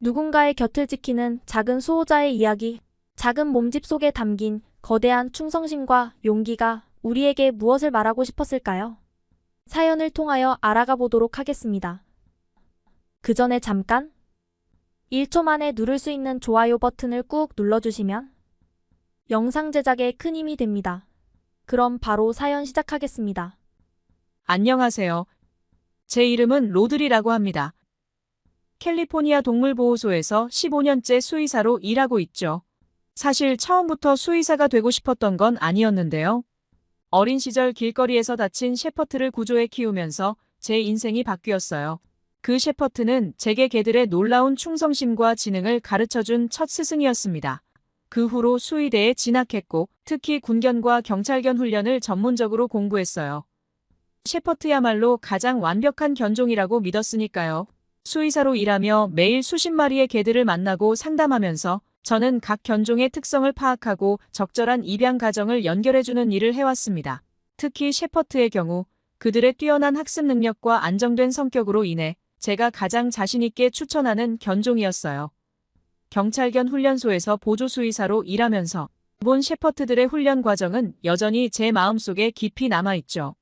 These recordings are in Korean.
누군가의 곁을 지키는 작은 수호자의 이야기. 작은 몸집 속에 담긴 거대한 충성심과 용기가 우리에게 무엇을 말하고 싶었을까요? 사연을 통하여 알아가 보도록 하겠습니다. 그 전에 잠깐 1초 만에 누를 수 있는 좋아요 버튼을 꾹 눌러주시면 영상 제작에 큰 힘이 됩니다. 그럼 바로 사연 시작하겠습니다. 안녕하세요. 제 이름은 로드리라고 합니다. 캘리포니아 동물보호소에서 15년째 수의사로 일하고 있죠. 사실 처음부터 수의사가 되고 싶었던 건 아니었는데요. 어린 시절 길거리에서 다친 셰퍼트를 구조해 키우면서 제 인생이 바뀌었어요. 그 셰퍼트는 제게 개들의 놀라운 충성심과 지능을 가르쳐준 첫 스승이었습니다. 그 후로 수의대에 진학했고 특히 군견과 경찰견 훈련을 전문적으로 공부했어요. 셰퍼트야말로 가장 완벽한 견종이라고 믿었으니까요. 수의사로 일하며 매일 수십 마리의 개들을 만나고 상담하면서 저는 각 견종의 특성을 파악하고 적절한 입양 과정을 연결해주는 일을 해왔습니다. 특히 셰퍼트의 경우 그들의 뛰어난 학습 능력과 안정된 성격으로 인해 제가 가장 자신있게 추천하는 견종이었어요. 경찰견 훈련소에서 보조수의사로 일하면서 본 셰퍼트들의 훈련 과정은 여전히 제 마음속에 깊이 남아있죠.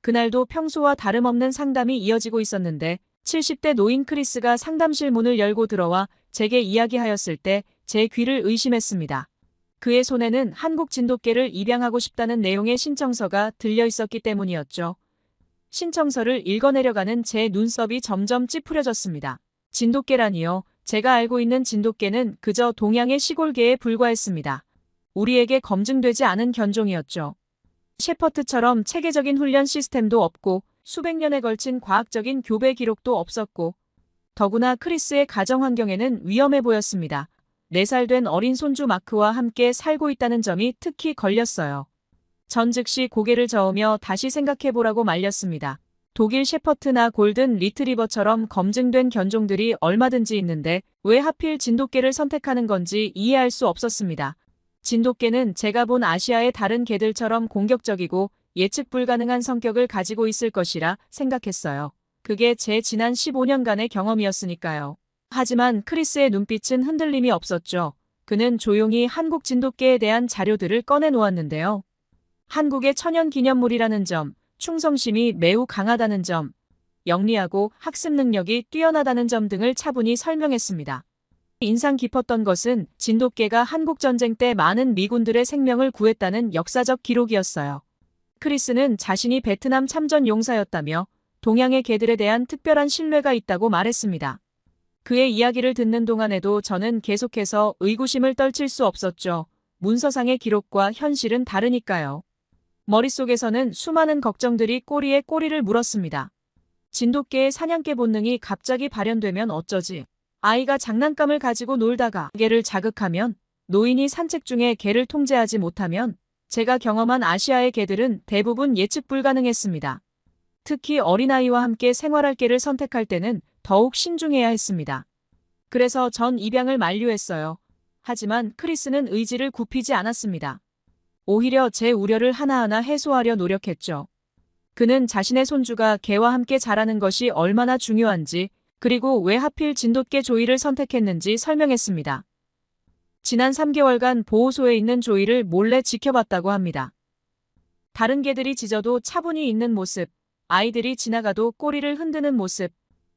그날도 평소와 다름없는 상담이 이어지고 있었는데 70대 노인 크리스가 상담실 문을 열고 들어와 제게 이야기하였을 때 제 귀를 의심했습니다. 그의 손에는 한국 진돗개를 입양하고 싶다는 내용의 신청서가 들려 있었기 때문이었죠. 신청서를 읽어내려가는 제 눈썹이 점점 찌푸려졌습니다. 진돗개라니요. 제가 알고 있는 진돗개는 그저 동양의 시골개에 불과했습니다. 우리에게 검증되지 않은 견종이었죠. 셰퍼트처럼 체계적인 훈련 시스템도 없고 수백 년에 걸친 과학적인 교배 기록도 없었고 더구나 크리스의 가정 환경에는 위험해 보였습니다. 4살 된 어린 손주 마크와 함께 살고 있다는 점이 특히 걸렸어요. 전 즉시 고개를 저으며 다시 생각해보라고 말렸습니다. 독일 셰퍼트나 골든 리트리버처럼 검증된 견종들이 얼마든지 있는데 왜 하필 진돗개를 선택하는 건지 이해할 수 없었습니다. 진돗개는 제가 본 아시아의 다른 개들처럼 공격적이고 예측 불가능한 성격을 가지고 있을 것이라 생각했어요. 그게 제 지난 15년간의 경험이었으니까요. 하지만 크리스의 눈빛은 흔들림이 없었죠. 그는 조용히 한국 진돗개에 대한 자료들을 꺼내놓았는데요. 한국의 천연기념물이라는 점, 충성심이 매우 강하다는 점, 영리하고 학습 능력이 뛰어나다는 점 등을 차분히 설명했습니다. 인상 깊었던 것은 진돗개가 한국전쟁 때 많은 미군들의 생명을 구했다는 역사적 기록이었어요. 크리스는 자신이 베트남 참전 용사였다며 동양의 개들에 대한 특별한 신뢰가 있다고 말했습니다. 그의 이야기를 듣는 동안에도 저는 계속해서 의구심을 떨칠 수 없었죠. 문서상의 기록과 현실은 다르니까요. 머릿속에서는 수많은 걱정들이 꼬리에 꼬리를 물었습니다. 진돗개의 사냥개 본능이 갑자기 발현되면 어쩌지? 아이가 장난감을 가지고 놀다가 개를 자극하면? 노인이 산책 중에 개를 통제하지 못하면? 제가 경험한 아시아의 개들은 대부분 예측 불가능했습니다. 특히 어린아이와 함께 생활할 개를 선택할 때는 더욱 신중해야 했습니다. 그래서 전 입양을 만류했어요. 하지만 크리스는 의지를 굽히지 않았습니다. 오히려 제 우려를 하나하나 해소하려 노력했죠. 그는 자신의 손주가 개와 함께 자라는 것이 얼마나 중요한지 그리고 왜 하필 진돗개 조이를 선택했는지 설명했습니다. 지난 3개월간 보호소에 있는 조이를 몰래 지켜봤다고 합니다. 다른 개들이 짖어도 차분히 있는 모습, 아이들이 지나가도 꼬리를 흔드는 모습,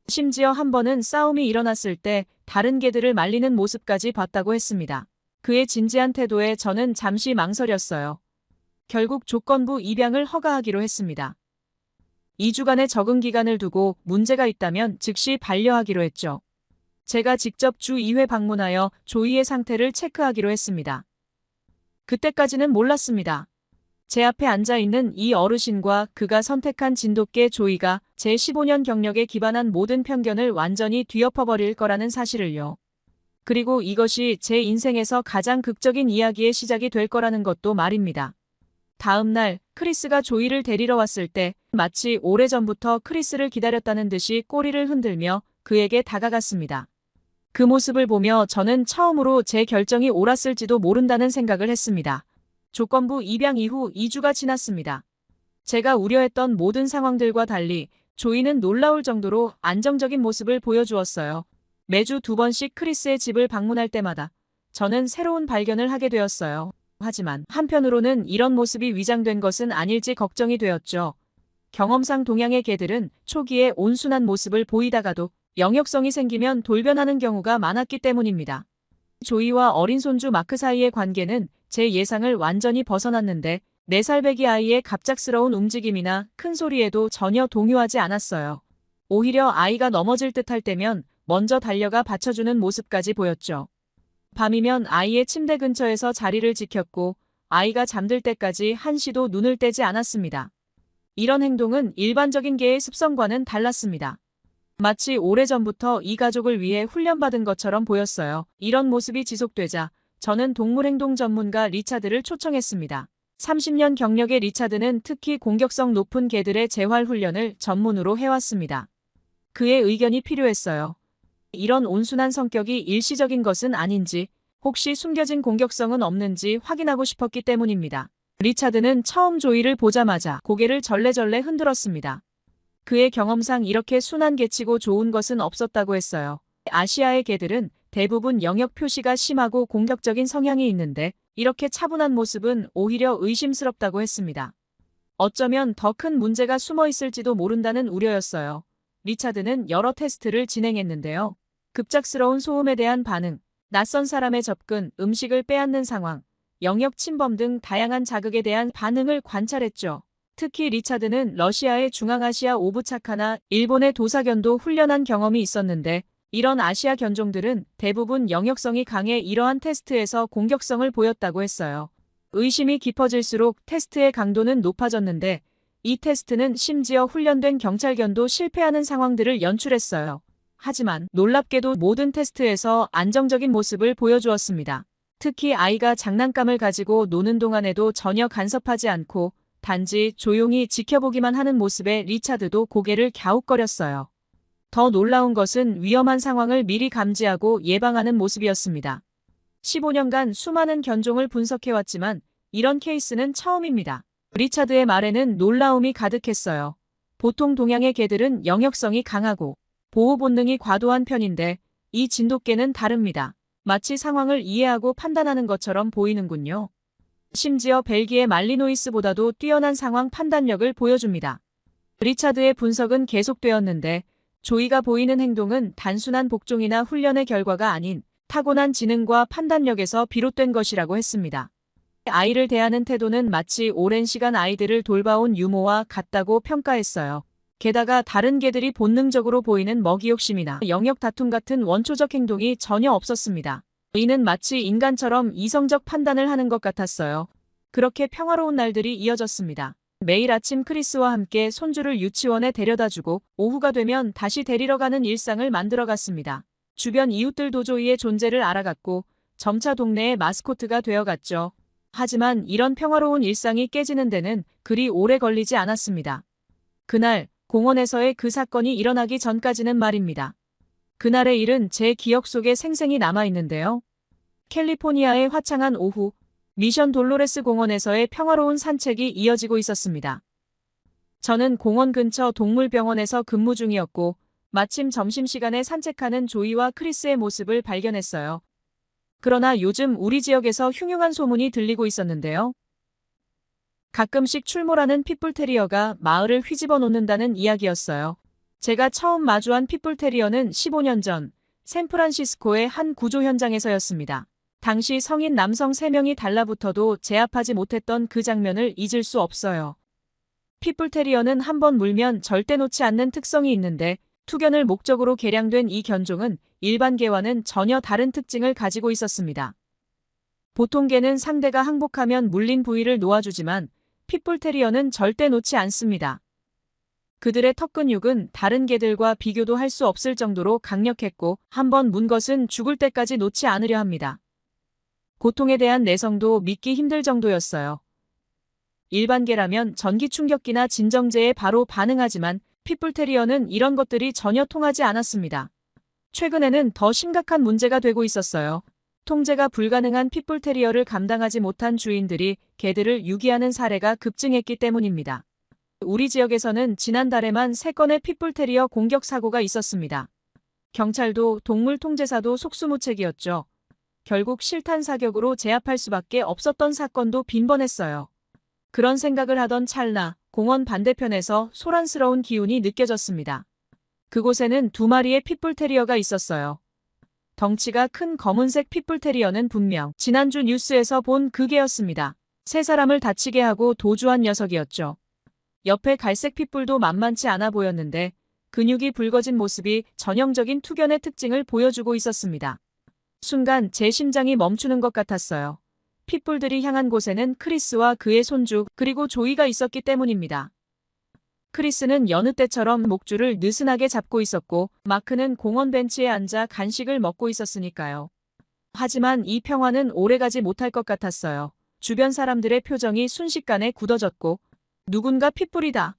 심지어 한 번은 싸움이 일어났을 때 다른 개들을 말리는 모습까지 봤다고 했습니다. 그의 진지한 태도에 저는 잠시 망설였어요. 결국 조건부 입양을 허가하기로 했습니다. 2주간의 적응 기간을 두고 문제가 있다면 즉시 반려하기로 했죠. 제가 직접 주 2회 방문하여 조이의 상태를 체크하기로 했습니다. 그때까지는 몰랐습니다. 제 앞에 앉아있는 이 어르신과 그가 선택한 진돗개 조이가 제 15년 경력에 기반한 모든 편견을 완전히 뒤엎어버릴 거라는 사실을요. 그리고 이것이 제 인생에서 가장 극적인 이야기의 시작이 될 거라는 것도 말입니다. 다음 날 크리스가 조이를 데리러 왔을 때 마치 오래전부터 크리스를 기다렸다는 듯이 꼬리를 흔들며 그에게 다가갔습니다. 그 모습을 보며 저는 처음으로 제 결정이 옳았을지도 모른다는 생각을 했습니다. 조건부 입양 이후 2주가 지났습니다. 제가 우려했던 모든 상황들과 달리 조이는 놀라울 정도로 안정적인 모습을 보여주었어요. 매주 2번씩 크리스의 집을 방문할 때마다 저는 새로운 발견을 하게 되었어요. 하지만 한편으로는 이런 모습이 위장된 것은 아닐지 걱정이 되었죠. 경험상 동양의 개들은 초기에 온순한 모습을 보이다가도 영역성이 생기면 돌변하는 경우가 많았기 때문입니다. 조이와 어린 손주 마크 사이의 관계는 제 예상을 완전히 벗어났는데 4살 배기 아이의 갑작스러운 움직임이나 큰 소리에도 전혀 동요하지 않았어요. 오히려 아이가 넘어질 듯할 때면 먼저 달려가 받쳐주는 모습까지 보였죠. 밤이면 아이의 침대 근처에서 자리를 지켰고 아이가 잠들 때까지 한시도 눈을 떼지 않았습니다. 이런 행동은 일반적인 개의 습성과는 달랐습니다. 마치 오래전부터 이 가족을 위해 훈련받은 것처럼 보였어요. 이런 모습이 지속되자 저는 동물행동 전문가 리차드를 초청했습니다. 30년 경력의 리차드는 특히 공격성 높은 개들의 재활 훈련을 전문으로 해왔습니다. 그의 의견이 필요했어요. 이런 온순한 성격이 일시적인 것은 아닌지, 혹시 숨겨진 공격성은 없는지 확인하고 싶었기 때문입니다. 리차드는 처음 조이를 보자마자 고개를 절레절레 흔들었습니다. 그의 경험상 이렇게 순한 개치고 좋은 것은 없었다고 했어요. 아시아의 개들은 대부분 영역 표시가 심하고 공격적인 성향이 있는데 이렇게 차분한 모습은 오히려 의심스럽다고 했습니다. 어쩌면 더 큰 문제가 숨어 있을지도 모른다는 우려였어요. 리차드는 여러 테스트를 진행했는데요. 급작스러운 소음에 대한 반응, 낯선 사람의 접근, 음식을 빼앗는 상황, 영역 침범 등 다양한 자극에 대한 반응을 관찰했죠. 특히 리차드는 러시아의 중앙아시아 오브차카나 일본의 도사견도 훈련한 경험이 있었는데 이런 아시아 견종들은 대부분 영역성이 강해 이러한 테스트에서 공격성을 보였다고 했어요. 의심이 깊어질수록 테스트의 강도는 높아졌는데 이 테스트는 심지어 훈련된 경찰견도 실패하는 상황들을 연출했어요. 하지만 놀랍게도 모든 테스트에서 안정적인 모습을 보여주었습니다. 특히 아이가 장난감을 가지고 노는 동안에도 전혀 간섭하지 않고 단지 조용히 지켜보기만 하는 모습에 리차드도 고개를 갸웃거렸어요. 더 놀라운 것은 위험한 상황을 미리 감지하고 예방하는 모습이었습니다. 15년간 수많은 견종을 분석해왔지만 이런 케이스는 처음입니다. 리차드의 말에는 놀라움이 가득했어요. 보통 동양의 개들은 영역성이 강하고 보호 본능이 과도한 편인데 이 진돗개는 다릅니다. 마치 상황을 이해하고 판단하는 것처럼 보이는군요. 심지어 벨기에 말리노이스보다도 뛰어난 상황 판단력을 보여줍니다. 리차드의 분석은 계속되었는데 조이가 보이는 행동은 단순한 복종이나 훈련의 결과가 아닌 타고난 지능과 판단력에서 비롯된 것이라고 했습니다. 아이를 대하는 태도는 마치 오랜 시간 아이들을 돌봐온 유모와 같다고 평가했어요. 게다가 다른 개들이 본능적으로 보이는 먹이 욕심이나 영역 다툼 같은 원초적 행동이 전혀 없었습니다. 이는 마치 인간처럼 이성적 판단을 하는 것 같았어요. 그렇게 평화로운 날들이 이어졌습니다. 매일 아침 크리스와 함께 손주를 유치원에 데려다주고 오후가 되면 다시 데리러 가는 일상을 만들어갔습니다. 주변 이웃들도 조이의 존재를 알아갔고 점차 동네의 마스코트가 되어갔죠. 하지만 이런 평화로운 일상이 깨지는 데는 그리 오래 걸리지 않았습니다. 그날 공원에서의 그 사건이 일어나기 전까지는 말입니다. 그날의 일은 제 기억 속에 생생히 남아있는데요. 캘리포니아의 화창한 오후, 미션 돌로레스 공원에서의 평화로운 산책이 이어지고 있었습니다. 저는 공원 근처 동물병원에서 근무 중이었고 마침 점심시간에 산책하는 조이와 크리스의 모습을 발견했어요. 그러나 요즘 우리 지역에서 흉흉한 소문이 들리고 있었는데요. 가끔씩 출몰하는 핏불테리어가 마을을 휘집어 놓는다는 이야기였어요. 제가 처음 마주한 핏불테리어는 15년 전 샌프란시스코의 한 구조 현장에서였습니다. 당시 성인 남성 3명이 달라붙어도 제압하지 못했던 그 장면을 잊을 수 없어요. 핏불테리어는 한번 물면 절대 놓지 않는 특성이 있는데 투견을 목적으로 개량된 이 견종은 일반 개와는 전혀 다른 특징을 가지고 있었습니다. 보통 개는 상대가 항복하면 물린 부위를 놓아주지만 핏불테리어는 절대 놓지 않습니다. 그들의 턱 근육은 다른 개들과 비교도 할 수 없을 정도로 강력했고 한번 문 것은 죽을 때까지 놓지 않으려 합니다. 고통에 대한 내성도 믿기 힘들 정도였어요. 일반 개라면 전기 충격기나 진정제에 바로 반응하지만 핏불테리어는 이런 것들이 전혀 통하지 않았습니다. 최근에는 더 심각한 문제가 되고 있었어요. 통제가 불가능한 핏불테리어를 감당하지 못한 주인들이 개들을 유기하는 사례가 급증했기 때문입니다. 우리 지역에서는 지난달에만 3건의 핏불테리어 공격 사고가 있었습니다. 경찰도 동물통제사도 속수무책이었죠. 결국 실탄 사격으로 제압할 수밖에 없었던 사건도 빈번했어요. 그런 생각을 하던 찰나 공원 반대편에서 소란스러운 기운이 느껴졌습니다. 그곳에는 2마리의 핏불테리어가 있었어요. 덩치가 큰 검은색 핏불테리어는 분명 지난주 뉴스에서 본 그 개였습니다. 3사람을 다치게 하고 도주한 녀석이었죠. 옆에 갈색 핏불도 만만치 않아 보였는데 근육이 붉어진 모습이 전형적인 투견의 특징을 보여주고 있었습니다. 순간 제 심장이 멈추는 것 같았어요. 핏불들이 향한 곳에는 크리스와 그의 손주 그리고 조이가 있었기 때문입니다. 크리스는 여느 때처럼 목줄을 느슨하게 잡고 있었고 마크는 공원 벤치에 앉아 간식을 먹고 있었으니까요. 하지만 이 평화는 오래가지 못할 것 같았어요. 주변 사람들의 표정이 순식간에 굳어졌고 누군가 핏불이다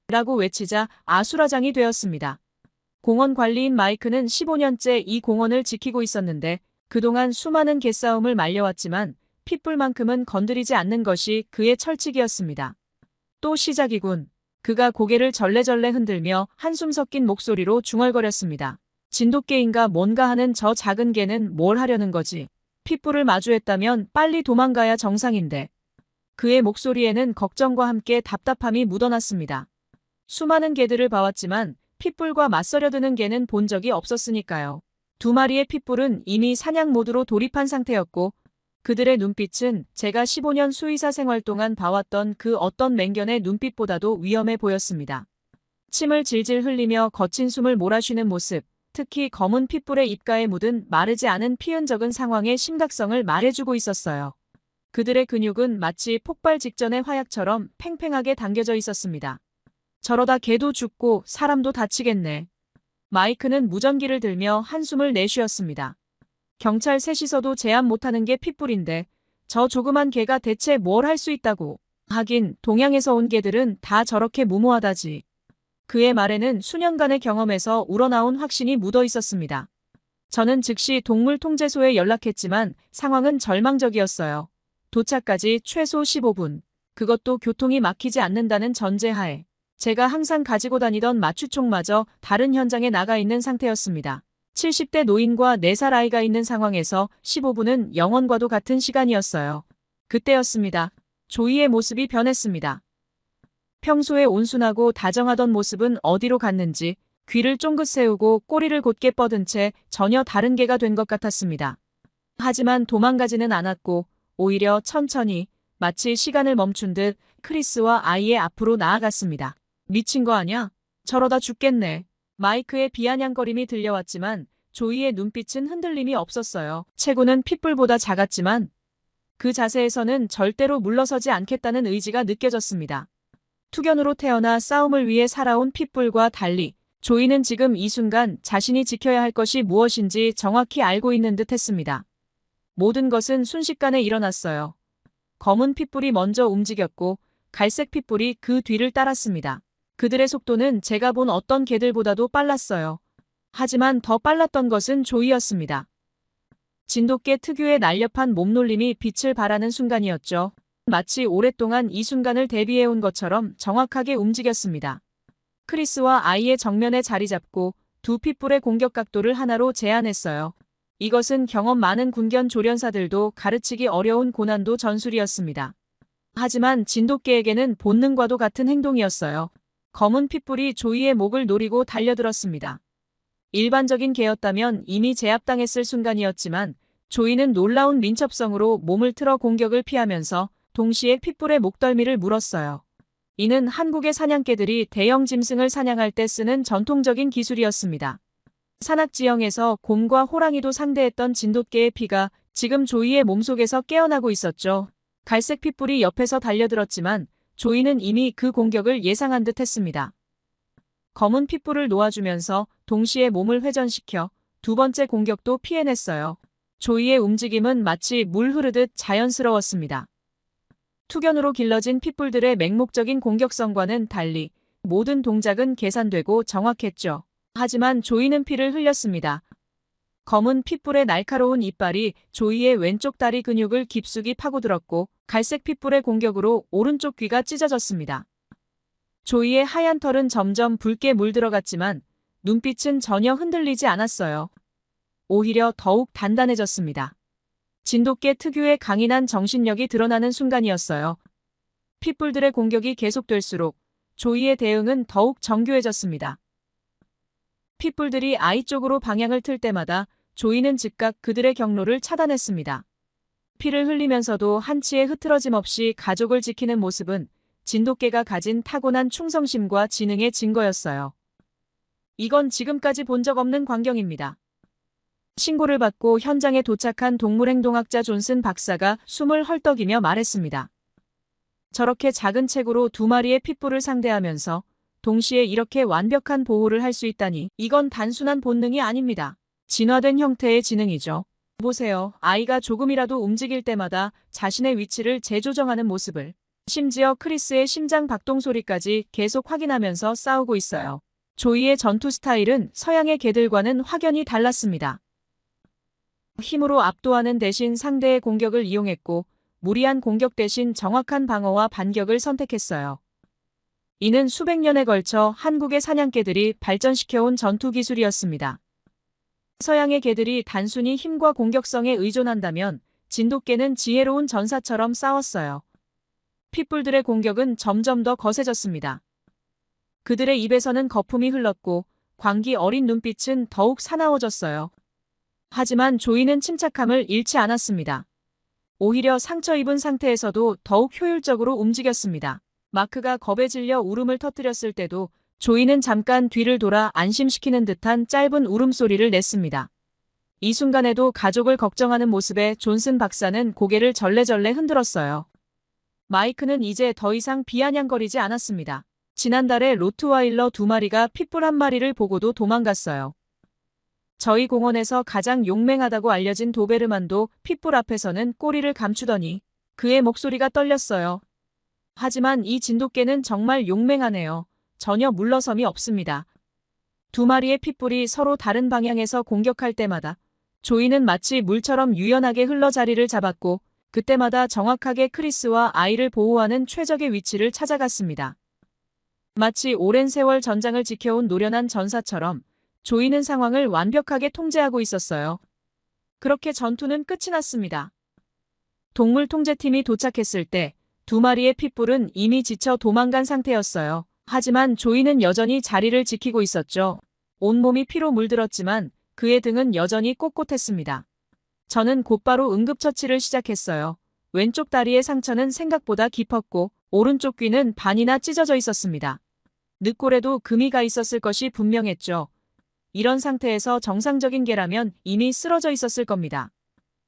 라고 외치자 아수라장이 되었습니다. 공원 관리인 마이크는 15년째 이 공원을 지키고 있었는데 그동안 수많은 개싸움을 말려왔지만 핏불만큼은 건드리지 않는 것이 그의 철칙이었습니다. 또 시작이군. 그가 고개를 절레절레 흔들며 한숨 섞인 목소리로 중얼거렸습니다. 진돗개인가 뭔가 하는 저 작은 개는 뭘 하려는 거지? 핏불을 마주했다면 빨리 도망가야 정상인데. 그의 목소리에는 걱정과 함께 답답함이 묻어났습니다. 수많은 개들을 봐왔지만 핏불과 맞서려드는 개는 본 적이 없었으니까요. 2마리의 핏불은 이미 사냥 모드로 돌입한 상태였고 그들의 눈빛은 제가 15년 수의사 생활 동안 봐왔던 그 어떤 맹견의 눈빛보다도 위험해 보였습니다. 침을 질질 흘리며 거친 숨을 몰아쉬는 모습, 특히 검은 핏불의 입가에 묻은 마르지 않은 피 흔적은 상황의 심각성을 말해주고 있었어요. 그들의 근육은 마치 폭발 직전의 화약처럼 팽팽하게 당겨져 있었습니다. 저러다 개도 죽고 사람도 다치겠네. 마이크는 무전기를 들며 한숨을 내쉬었습니다. 경찰 셋이서도 제압 못하는 게 핏불인데 저 조그만 개가 대체 뭘 할 수 있다고. 하긴 동양에서 온 개들은 다 저렇게 무모하다지. 그의 말에는 수년간의 경험에서 우러나온 확신이 묻어 있었습니다. 저는 즉시 동물통제소에 연락했지만 상황은 절망적이었어요. 도착까지 최소 15분. 그것도 교통이 막히지 않는다는 전제하에. 제가 항상 가지고 다니던 마취총마저 다른 현장에 나가 있는 상태였습니다. 70대 노인과 4살 아이가 있는 상황에서 15분은 영원과도 같은 시간이었어요. 그때였습니다. 조이의 모습이 변했습니다. 평소에 온순하고 다정하던 모습은 어디로 갔는지 귀를 쫑긋 세우고 꼬리를 곧게 뻗은 채 전혀 다른 개가 된 것 같았습니다. 하지만 도망가지는 않았고 오히려 천천히 마치 시간을 멈춘 듯 크리스와 아이의 앞으로 나아갔습니다. 미친 거 아냐? 저러다 죽겠네. 마이크의 비아냥거림이 들려왔지만 조이의 눈빛은 흔들림이 없었어요. 체구는 핏불보다 작았지만 그 자세에서는 절대로 물러서지 않겠다는 의지가 느껴졌습니다. 투견으로 태어나 싸움을 위해 살아온 핏불과 달리 조이는 지금 이 순간 자신이 지켜야 할 것이 무엇인지 정확히 알고 있는 듯 했습니다. 모든 것은 순식간에 일어났어요. 검은 핏불이 먼저 움직였고 갈색 핏불이 그 뒤를 따랐습니다. 그들의 속도는 제가 본 어떤 개들보다도 빨랐어요. 하지만 더 빨랐던 것은 조이였습니다. 진돗개 특유의 날렵한 몸놀림이 빛을 발하는 순간이었죠. 마치 오랫동안 이 순간을 대비해온 것처럼 정확하게 움직였습니다. 크리스와 아이의 정면에 자리 잡고 두 핏불의 공격 각도를 하나로 제한했어요. 이것은 경험 많은 군견 조련사들도 가르치기 어려운 고난도 전술이었습니다. 하지만 진돗개에게는 본능과도 같은 행동이었어요. 검은 핏불이 조이의 목을 노리고 달려들었습니다. 일반적인 개였다면 이미 제압당했을 순간이었지만 조이는 놀라운 민첩성으로 몸을 틀어 공격을 피하면서 동시에 핏불의 목덜미를 물었어요. 이는 한국의 사냥개들이 대형 짐승을 사냥할 때 쓰는 전통적인 기술이었습니다. 산악지형에서 곰과 호랑이도 상대했던 진돗개의 피가 지금 조이의 몸속에서 깨어나고 있었죠. 갈색 핏불이 옆에서 달려들었지만 조이는 이미 그 공격을 예상한 듯 했습니다. 검은 핏불을 놓아주면서 동시에 몸을 회전시켜 두 번째 공격도 피해냈어요. 조이의 움직임은 마치 물 흐르듯 자연스러웠습니다. 투견으로 길러진 핏불들의 맹목적인 공격성과는 달리 모든 동작은 계산되고 정확했죠. 하지만 조이는 피를 흘렸습니다. 검은 핏불의 날카로운 이빨이 조이의 왼쪽 다리 근육을 깊숙이 파고들었고 갈색 핏불의 공격으로 오른쪽 귀가 찢어졌습니다. 조이의 하얀 털은 점점 붉게 물들어갔지만 눈빛은 전혀 흔들리지 않았어요. 오히려 더욱 단단해졌습니다. 진돗개 특유의 강인한 정신력이 드러나는 순간이었어요. 핏불들의 공격이 계속될수록 조이의 대응은 더욱 정교해졌습니다. 핏불들이 아이 쪽으로 방향을 틀 때마다 조이는 즉각 그들의 경로를 차단했습니다. 피를 흘리면서도 한치의 흐트러짐 없이 가족을 지키는 모습은 진돗개가 가진 타고난 충성심과 지능의 증거였어요. 이건 지금까지 본 적 없는 광경입니다. 신고를 받고 현장에 도착한 동물행동학자 존슨 박사가 숨을 헐떡이며 말했습니다. 저렇게 작은 체구로 2마리의 핏불을 상대하면서 동시에 이렇게 완벽한 보호를 할 수 있다니 이건 단순한 본능이 아닙니다. 진화된 형태의 지능이죠. 보세요. 아이가 조금이라도 움직일 때마다 자신의 위치를 재조정하는 모습을. 심지어 크리스의 심장 박동 소리까지 계속 확인하면서 싸우고 있어요. 조이의 전투 스타일은 서양의 개들과는 확연히 달랐습니다. 힘으로 압도하는 대신 상대의 공격을 이용했고 무리한 공격 대신 정확한 방어와 반격을 선택했어요. 이는 수백 년에 걸쳐 한국의 사냥개들이 발전시켜온 전투 기술이었습니다. 서양의 개들이 단순히 힘과 공격성에 의존한다면 진돗개는 지혜로운 전사처럼 싸웠어요. 핏불들의 공격은 점점 더 거세졌습니다. 그들의 입에서는 거품이 흘렀고 광기 어린 눈빛은 더욱 사나워졌어요. 하지만 조이는 침착함을 잃지 않았습니다. 오히려 상처 입은 상태에서도 더욱 효율적으로 움직였습니다. 마크가 겁에 질려 울음을 터뜨렸을 때도 조이는 잠깐 뒤를 돌아 안심시키는 듯한 짧은 울음소리를 냈습니다. 이 순간에도 가족을 걱정하는 모습에 존슨 박사는 고개를 절레절레 흔들었어요. 마이크는 이제 더 이상 비아냥거리지 않았습니다. 지난달에 로트와일러 2마리가 핏불 1마리를 보고도 도망갔어요. 저희 공원에서 가장 용맹하다고 알려진 도베르만도 핏불 앞에서는 꼬리를 감추더니 그의 목소리가 떨렸어요. 하지만 이 진돗개는 정말 용맹하네요. 전혀 물러섬이 없습니다. 2마리의 핏불이 서로 다른 방향에서 공격할 때마다 조이는 마치 물처럼 유연하게 흘러 자리를 잡았고 그때마다 정확하게 크리스와 아이를 보호하는 최적의 위치를 찾아갔습니다. 마치 오랜 세월 전장을 지켜온 노련한 전사처럼 조이는 상황을 완벽하게 통제하고 있었어요. 그렇게 전투는 끝이 났습니다. 동물 통제팀이 도착했을 때 2마리의 핏불은 이미 지쳐 도망간 상태였어요. 하지만 조이는 여전히 자리를 지키고 있었죠. 온몸이 피로 물들었지만 그의 등은 여전히 꼿꼿했습니다. 저는 곧바로 응급처치를 시작했어요. 왼쪽 다리의 상처는 생각보다 깊었고 오른쪽 귀는 반이나 찢어져 있었습니다. 늑골에도 금이 가 있었을 것이 분명했죠. 이런 상태에서 정상적인 개라면 이미 쓰러져 있었을 겁니다.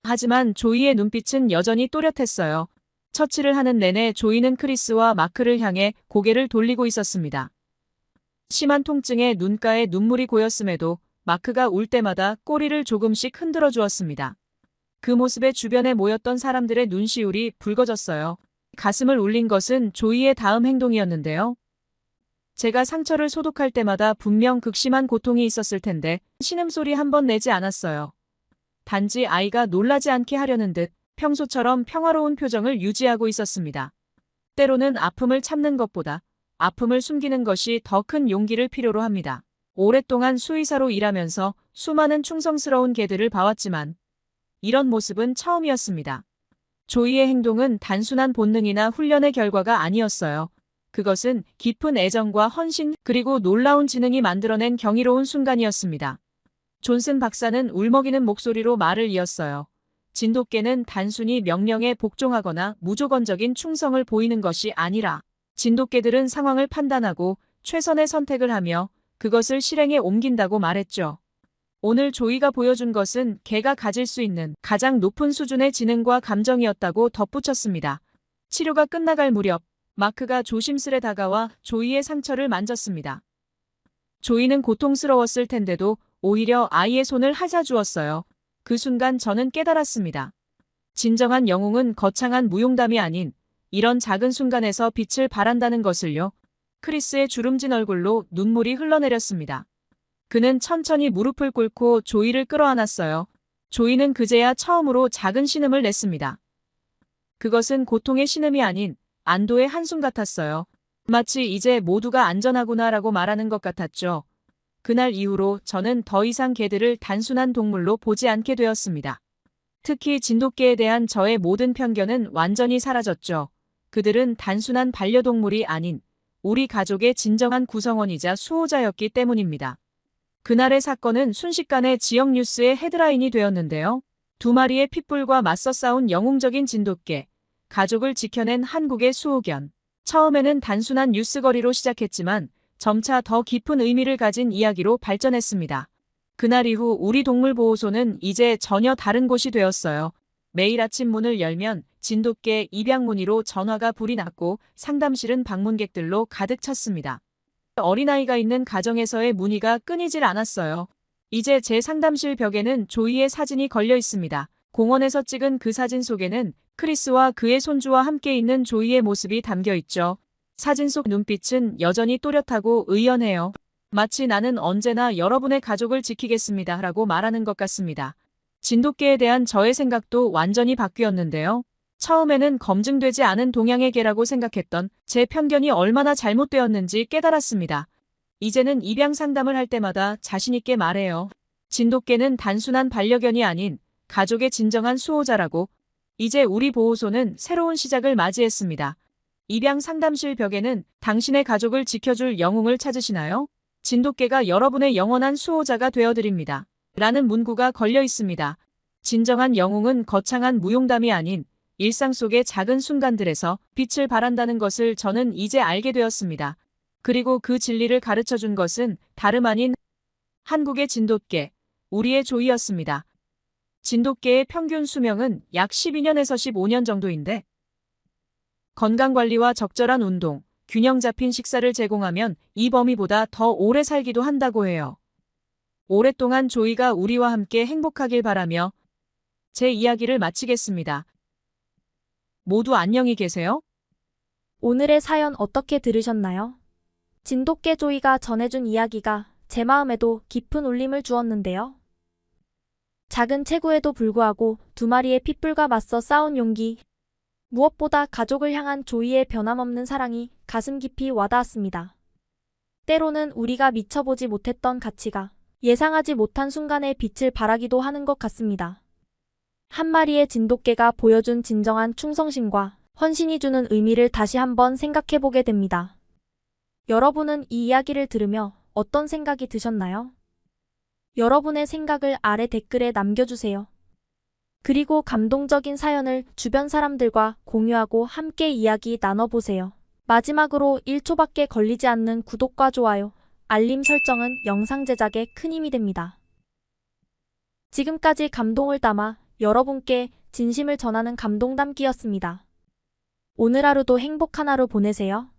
하지만 조이의 눈빛은 여전히 또렷했어요. 처치를 하는 내내 조이는 크리스와 마크를 향해 고개를 돌리고 있었습니다. 심한 통증에 눈가에 눈물이 고였음에도 마크가 울 때마다 꼬리를 조금씩 흔들어 주었습니다. 그 모습에 주변에 모였던 사람들의 눈시울이 붉어졌어요. 가슴을 울린 것은 조이의 다음 행동이었는데요. 제가 상처를 소독할 때마다 분명 극심한 고통이 있었을 텐데 신음소리 한 번 내지 않았어요. 단지 아이가 놀라지 않게 하려는 듯 평소처럼 평화로운 표정을 유지하고 있었습니다. 때로는 아픔을 참는 것보다 아픔을 숨기는 것이 더 큰 용기를 필요로 합니다. 오랫동안 수의사로 일하면서 수많은 충성스러운 개들을 봐왔지만 이런 모습은 처음이었습니다. 조이의 행동은 단순한 본능이나 훈련의 결과가 아니었어요. 그것은 깊은 애정과 헌신 그리고 놀라운 지능이 만들어낸 경이로운 순간이었습니다. 존슨 박사는 울먹이는 목소리로 말을 이었어요. 진돗개는 단순히 명령에 복종하거나 무조건적인 충성을 보이는 것이 아니라 진돗개들은 상황을 판단하고 최선의 선택을 하며 그것을 실행에 옮긴다고 말했죠. 오늘 조이가 보여준 것은 개가 가질 수 있는 가장 높은 수준의 지능과 감정이었다고 덧붙였습니다. 치료가 끝나갈 무렵 마크가 조심스레 다가와 조이의 상처를 만졌습니다. 조이는 고통스러웠을 텐데도 오히려 아이의 손을 하자주었어요. 그 순간 저는 깨달았습니다. 진정한 영웅은 거창한 무용담이 아닌 이런 작은 순간에서 빛을 발한다는 것을요. 크리스의 주름진 얼굴로 눈물이 흘러내렸습니다. 그는 천천히 무릎을 꿇고 조이를 끌어안았어요. 조이는 그제야 처음으로 작은 신음을 냈습니다. 그것은 고통의 신음이 아닌 안도의 한숨 같았어요. 마치 이제 모두가 안전하구나라고 말하는 것 같았죠. 그날 이후로 저는 더 이상 개들을 단순한 동물로 보지 않게 되었습니다. 특히 진돗개에 대한 저의 모든 편견은 완전히 사라졌죠. 그들은 단순한 반려동물이 아닌 우리 가족의 진정한 구성원이자 수호자였기 때문입니다. 그날의 사건은 순식간에 지역 뉴스의 헤드라인이 되었는데요. 두 마리의 핏불과 맞서 싸운 영웅적인 진돗개, 가족을 지켜낸 한국의 수호견. 처음에는 단순한 뉴스거리로 시작했지만 점차 더 깊은 의미를 가진 이야기로 발전했습니다. 그날 이후 우리 동물보호소는 이제 전혀 다른 곳이 되었어요. 매일 아침 문을 열면 진돗개 입양 문의로 전화가 불이 났고 상담실은 방문객들로 가득 찼습니다. 어린아이가 있는 가정에서의 문의가 끊이질 않았어요. 이제 제 상담실 벽에는 조이의 사진이 걸려 있습니다. 공원에서 찍은 그 사진 속에는 크리스와 그의 손주와 함께 있는 조이의 모습이 담겨 있죠. 사진 속 눈빛은 여전히 또렷하고 의연해요. 마치 나는 언제나 여러분의 가족을 지키겠습니다 라고 말하는 것 같습니다. 진돗개에 대한 저의 생각도 완전히 바뀌었는데요. 처음에는 검증되지 않은 동양의 개라고 생각했던 제 편견이 얼마나 잘못되었는지 깨달았습니다. 이제는 입양 상담을 할 때마다 자신있게 말해요. 진돗개는 단순한 반려견이 아닌 가족의 진정한 수호자라고. 이제 우리 보호소는 새로운 시작을 맞이했습니다. 입양 상담실 벽에는 당신의 가족을 지켜줄 영웅을 찾으시나요? 진돗개가 여러분의 영원한 수호자가 되어드립니다. 라는 문구가 걸려 있습니다. 진정한 영웅은 거창한 무용담이 아닌 일상 속의 작은 순간들에서 빛을 발한다는 것을 저는 이제 알게 되었습니다. 그리고 그 진리를 가르쳐준 것은 다름 아닌 한국의 진돗개, 우리의 조이였습니다. 진돗개의 평균 수명은 약 12년에서 15년 정도인데 건강관리와 적절한 운동, 균형 잡힌 식사를 제공하면 이 범위보다 더 오래 살기도 한다고 해요. 오랫동안 조이가 우리와 함께 행복하길 바라며 제 이야기를 마치겠습니다. 모두 안녕히 계세요. 오늘의 사연 어떻게 들으셨나요? 진돗개 조이가 전해준 이야기가 제 마음에도 깊은 울림을 주었는데요. 작은 체구에도 불구하고 두 마리의 핏불과 맞서 싸운 용기. 무엇보다 가족을 향한 조이의 변함없는 사랑이 가슴 깊이 와닿았습니다. 때로는 우리가 미쳐보지 못했던 가치가 예상하지 못한 순간에 빛을 발하기도 하는 것 같습니다. 한 마리의 진돗개가 보여준 진정한 충성심과 헌신이 주는 의미를 다시 한번 생각해보게 됩니다. 여러분은 이 이야기를 들으며 어떤 생각이 드셨나요? 여러분의 생각을 아래 댓글에 남겨주세요. 그리고 감동적인 사연을 주변 사람들과 공유하고 함께 이야기 나눠보세요. 마지막으로 1초밖에 걸리지 않는 구독과 좋아요, 알림 설정은 영상 제작에 큰 힘이 됩니다. 지금까지 감동을 담아 여러분께 진심을 전하는 감동 담기였습니다. 오늘 하루도 행복한 하루 보내세요.